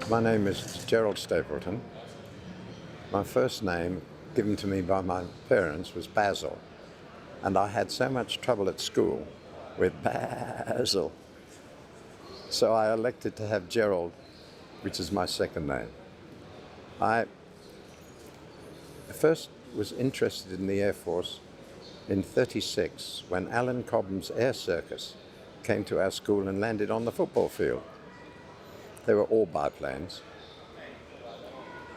My name is Gerald Stapleton. My first name, given to me by my parents, was Basil, and I had so much trouble at school with Basil, so I elected to have Gerald, which is my second name. I first was interested in the Air Force in '36 when Alan Cobham's Air Circus came to our school and landed on the football field. They were all biplanes.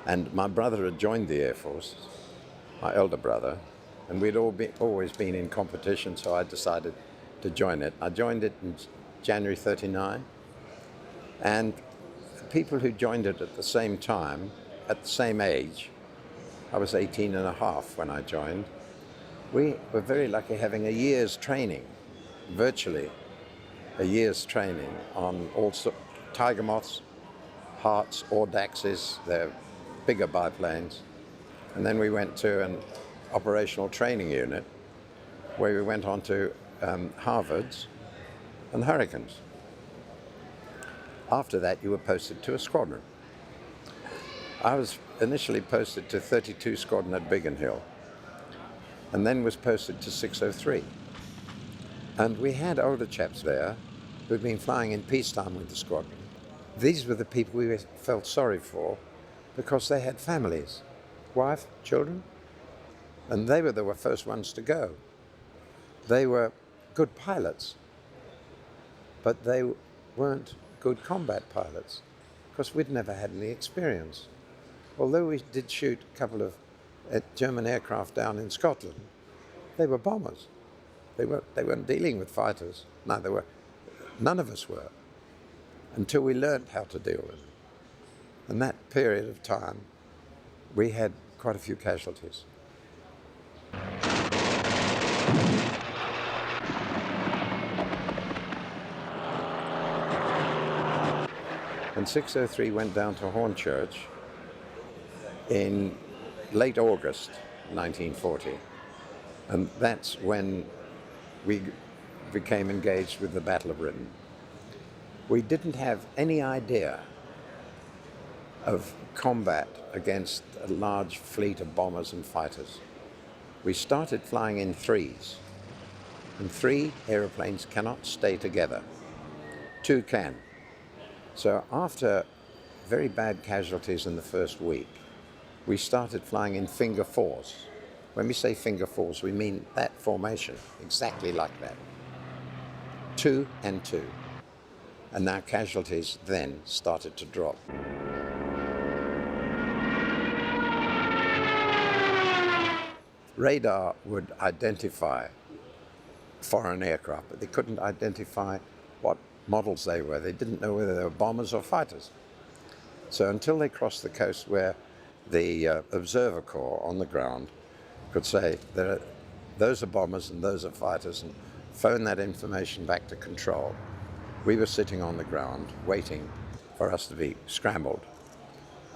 And my brother had joined the Air Force, my elder brother, and we'd always been in competition, so I decided to join it. I joined it in January '39, and the people who joined it at the same time, at the same age, I was 18 and a half when I joined, we were very lucky having a year's training, virtually a year's training on all Tiger Moths, Hearts, Audaxes, they're bigger biplanes. And then we went to an operational training unit where we went on to Harvards and Hurricanes. After that, you were posted to a squadron. I was initially posted to 32 Squadron at Biggin Hill, and then was posted to 603. And we had older chaps there who'd been flying in peacetime with the squadron. These were the people we felt sorry for because they had families, wife, children, and they were the first ones to go. They were good pilots, but they weren't good combat pilots because we'd never had any experience. Although we did shoot a couple of German aircraft down in Scotland, they were bombers. They weren't dealing with fighters. No, none of us were, until we learned how to deal with them. In that period of time, we had quite a few casualties. And 603 went down to Hornchurch in late August 1940. And that's when we became engaged with the Battle of Britain. We didn't have any idea of combat against a large fleet of bombers and fighters. We started flying in threes, and 3 aeroplanes cannot stay together. 2 can. So after very bad casualties in the first week, we started flying in finger fours. When we say finger fours, we mean that formation, exactly like that. 2 and 2. And our casualties then started to drop. Radar would identify foreign aircraft, but they couldn't identify what models they were. They didn't know whether they were bombers or fighters. So until they crossed the coast where the observer corps on the ground could say, those are bombers and those are fighters, and phone that information back to control, we were sitting on the ground waiting for us to be scrambled.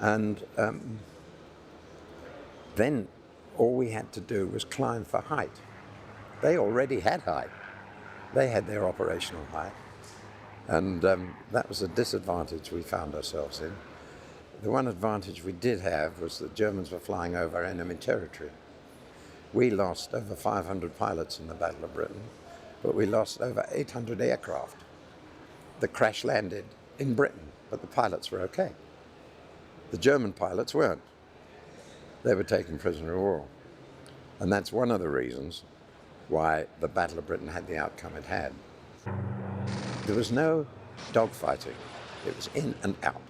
And then all we had to do was climb for height. They already had height. They had their operational height. And that was a disadvantage we found ourselves in. The one advantage we did have was that Germans were flying over enemy territory. We lost over 500 pilots in the Battle of Britain, but we lost over 800 aircraft that crash landed in Britain, but the pilots were okay. The German pilots weren't. They were taken prisoner of war. And that's one of the reasons why the Battle of Britain had the outcome it had. There was no dogfighting. It was in and out.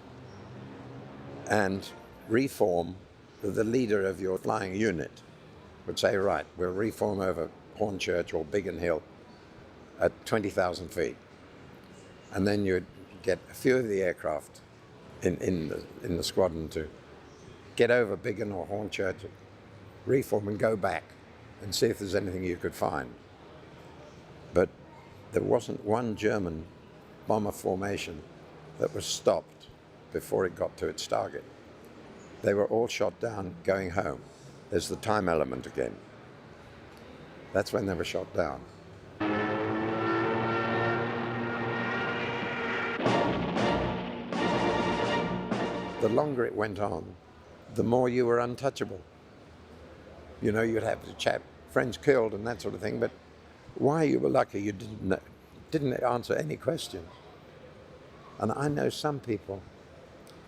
And reform, the leader of your flying unit would say, right, we'll reform over Hornchurch or Biggin Hill at 20,000 feet. And then you'd get a few of the aircraft in the squadron to get over Biggin or Hornchurch, reform and go back and see if there's anything you could find. But there wasn't one German bomber formation that was stopped before it got to its target. They were all shot down going home. There's the time element again. That's when they were shot down. the longer it went on, the more you were untouchable. You know, you'd have the chap, friends killed and that sort of thing, but why you were lucky you didn't answer any questions. And I know some people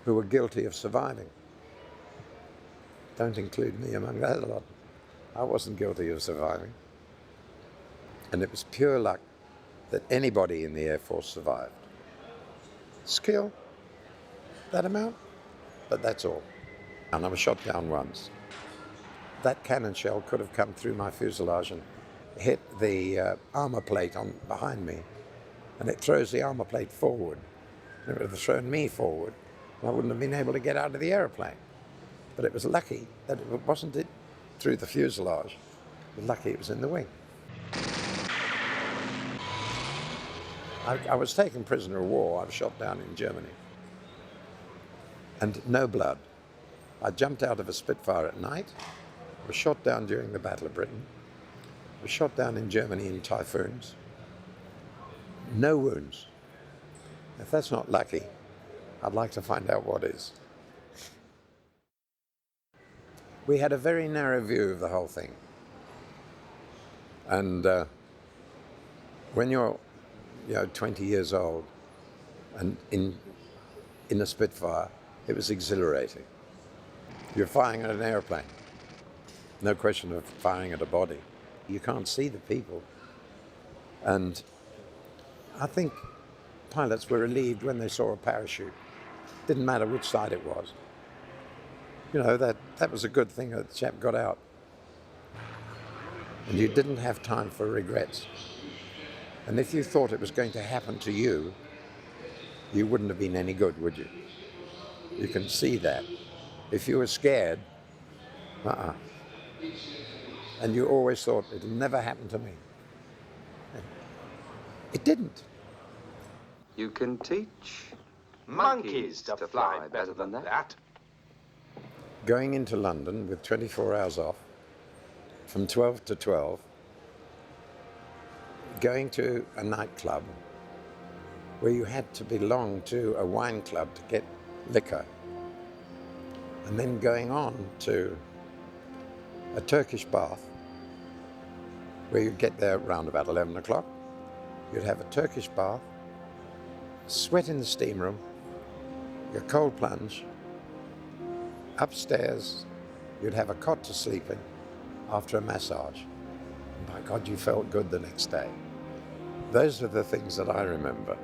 who were guilty of surviving. Don't include me among that lot. I wasn't guilty of surviving. And it was pure luck that anybody in the Air Force survived. Skill, that amount, but that's all. And I was shot down once. That cannon shell could have come through my fuselage and hit the armor plate on behind me, and it throws the armor plate forward. And it would have thrown me forward, and I wouldn't have been able to get out of the aeroplane. But it was lucky that it wasn't through the fuselage. It was lucky it was in the wing. I was taken prisoner of war. I was shot down in Germany. And no blood. I jumped out of a Spitfire at night, was shot down during the Battle of Britain, was shot down in Germany in typhoons. No wounds. If that's not lucky, I'd like to find out what is. We had a very narrow view of the whole thing. And when you're 20 years old and in a Spitfire, it was exhilarating. You're firing at an airplane. No question of firing at a body. You can't see the people. And I think pilots were relieved when they saw a parachute. Didn't matter which side it was. You know, that was a good thing that the chap got out. And you didn't have time for regrets. And if you thought it was going to happen to you, you wouldn't have been any good, would you? You can see that. If you were scared, and you always thought, it'll never happen to me. It didn't. You can teach monkeys to fly better than that. Going into London with 24 hours off, from 12 to 12, going to a nightclub where you had to belong to a wine club to get liquor, and then going on to a Turkish bath where you'd get there around about 11 o'clock. You'd have a Turkish bath, sweat in the steam room, your cold plunge. Upstairs, you'd have a cot to sleep in after a massage. And by God, you felt good the next day. Those are the things that I remember.